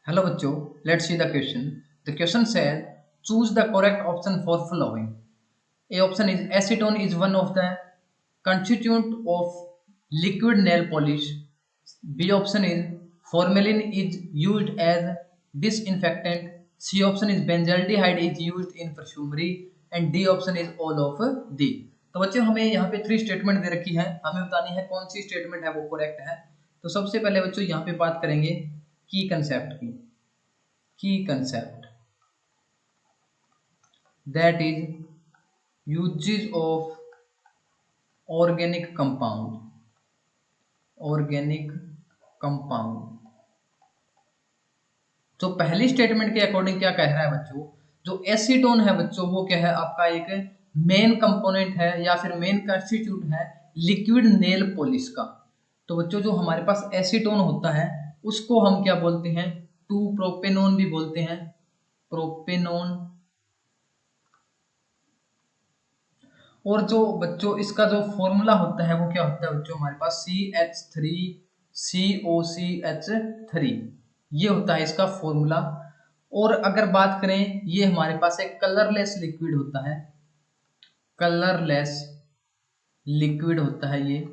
Hello बच्चों, let's see the question. The question says choose the correct option for following. A option is acetone is one of the constituent of liquid nail polish. B option is formalin is used as disinfectant. C option is benzaldehyde is used in perfumery and D option is all of D. तो बच्चों हमें यहाँ पे 3 statement दे रखी है, हमें बतानी है कौन सी स्टेटमेंट है वो करेक्ट है। तो सबसे पहले बच्चों यहाँ पे बात करेंगे की कंसेप्ट की। की concept that is uses of organic compound. Organic compound तो पहली स्टेटमेंट के अकॉर्डिंग क्या कह रहा है बच्चों, जो एसीटोन है बच्चों वो क्या है आपका एक मेन कंपोनेंट है या फिर मेन कंस्टिट्यूट है लिक्विड नेल पॉलिश का। तो बच्चों जो हमारे पास एसीटोन होता है उसको हम क्या बोलते हैं, 2 प्रोपेनोन भी बोलते हैं, प्रोपेनोन। और जो बच्चों इसका जो फॉर्मूला होता है वो क्या होता है बच्चों, हमारे पास CH3COCH3 ये होता है इसका फॉर्मूला। और अगर बात करें ये हमारे पास एक कलरलेस लिक्विड होता है, कलरलेस लिक्विड होता है ये।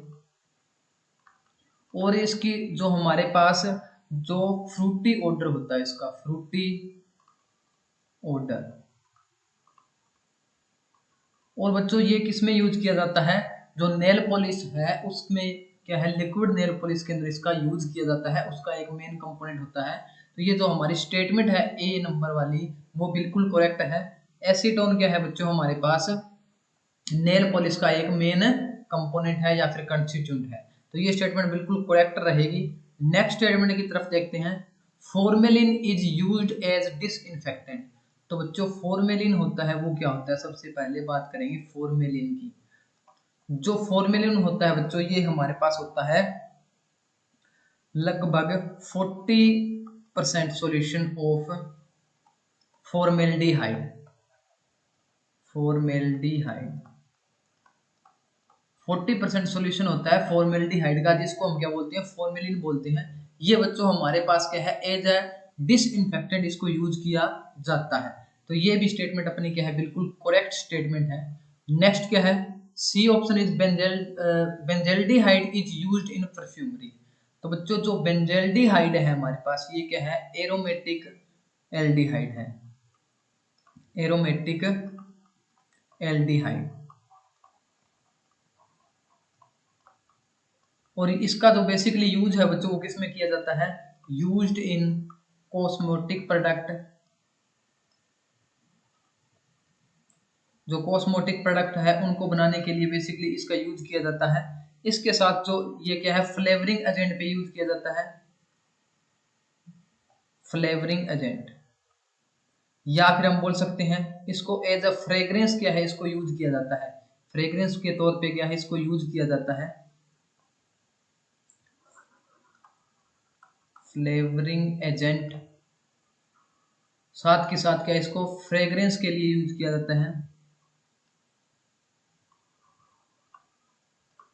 और इसकी जो हमारे पास जो फ्रूटी ऑर्डर होता है इसका, फ्रूटी ऑर्डर। और बच्चों ये किस में यूज किया जाता है, जो नेल पॉलिश है उसमें क्या है, लिक्विड नेल पॉलिश के अंदर इसका यूज किया जाता है, उसका एक मेन कंपोनेंट होता है। तो ये जो हमारी स्टेटमेंट है ए नंबर वाली वो बिल्कुल करेक्ट है। एसीटोन क्या है बच्चों हमारे पास नेल पॉलिश का एक मेन कंपोनेंट है या फिर कंस्टिट्यूएंट है। तो ये स्टेटमेंट बिल्कुल करेक्ट रहेगी। नेक्स्ट स्टेटमेंट की तरफ देखते हैं। Formalin is used as disinfectant. तो बच्चों फॉर्मेलिन होता है वो क्या होता है, सबसे पहले बात करेंगे फॉर्मेलिन की। जो फॉर्मेलिन होता है बच्चों ये हमारे पास होता है लगभग 40% solution of formaldehyde. Formaldehyde 40% solution होता है फॉर्मेल्डिहाइड का, जिसको हम क्या बोलते हैं, फॉर्मेलिन बोलते हैं। ये बच्चों हमारे पास क्या है, एज ए डिसइंफेक्टेंट इसको यूज किया जाता है। तो ये भी स्टेटमेंट अपनी क्या है, बिल्कुल करेक्ट स्टेटमेंट है। नेक्स्ट क्या है, C option is benzaldehyde is used in perfumery. तो बच्चों जो बेंजेल्डिहाइड है हमारे पास ये क्या है, एरोमेटिक एल्डिहाइड है, एरोमेटिक एल्डिहाइड। और इसका जो बेसिकली यूज है बच्चों वो किस में किया जाता है, यूज्ड इन कॉस्मेटिक प्रोडक्ट। जो कॉस्मेटिक प्रोडक्ट है उनको बनाने के लिए बेसिकली इसका यूज किया जाता है। इसके साथ जो ये क्या है, फ्लेवरिंग एजेंट पे यूज किया जाता है, फ्लेवरिंग एजेंट। या फिर हम बोल सकते हैं इसको एज अ फ्रेग्रेंस क्या है, इसको यूज किया जाता है, फ्रेग्रेंस के तौर पे क्या है इसको यूज किया जाता है, फ्लेवरिंग एजेंट। साथ के साथ क्या इसको फ्रेग्रेंस के लिए यूज किया जाता है।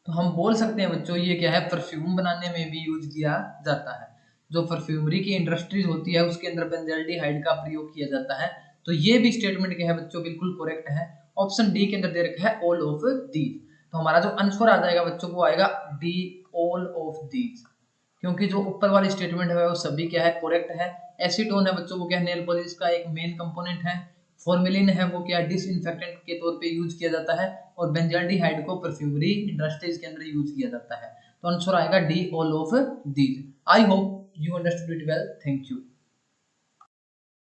तो हम बोल सकते हैं बच्चों ये क्या है, परफ्यूम बनाने में भी यूज किया जाता है। जो परफ्यूमरी की इंडस्ट्रीज होती है उसके अंदर बेंजाल्डिहाइड का प्रयोग किया जाता है। तो ये भी स्टेटमेंट क्या है बच्चों, बिल्कुल करेक्ट है। ऑप्शन डी के अंदर दे रखा है ऑल ऑफ दीज। तो हमारा जो आंसर आ जाएगा बच्चों वो आएगा डी, ऑल ऑफ दीज। क्योंकि जो ऊपर वाली स्टेटमेंट है वो सभी क्या है, करेक्ट है। एसीटोन है बच्चों वो क्या है, नेल पॉलिश का एक मेन कंपोनेंट है। फॉर्मेलिन है वो क्या डिसइंफेक्टेंट के तौर पे यूज किया जाता है। और बेंजाल्डिहाइड को परफ्यूमरी इंडस्ट्रीज के अंदर यूज किया जाता है। तो आंसर आएगा D, all of these. I hope you understood it well. Thank you.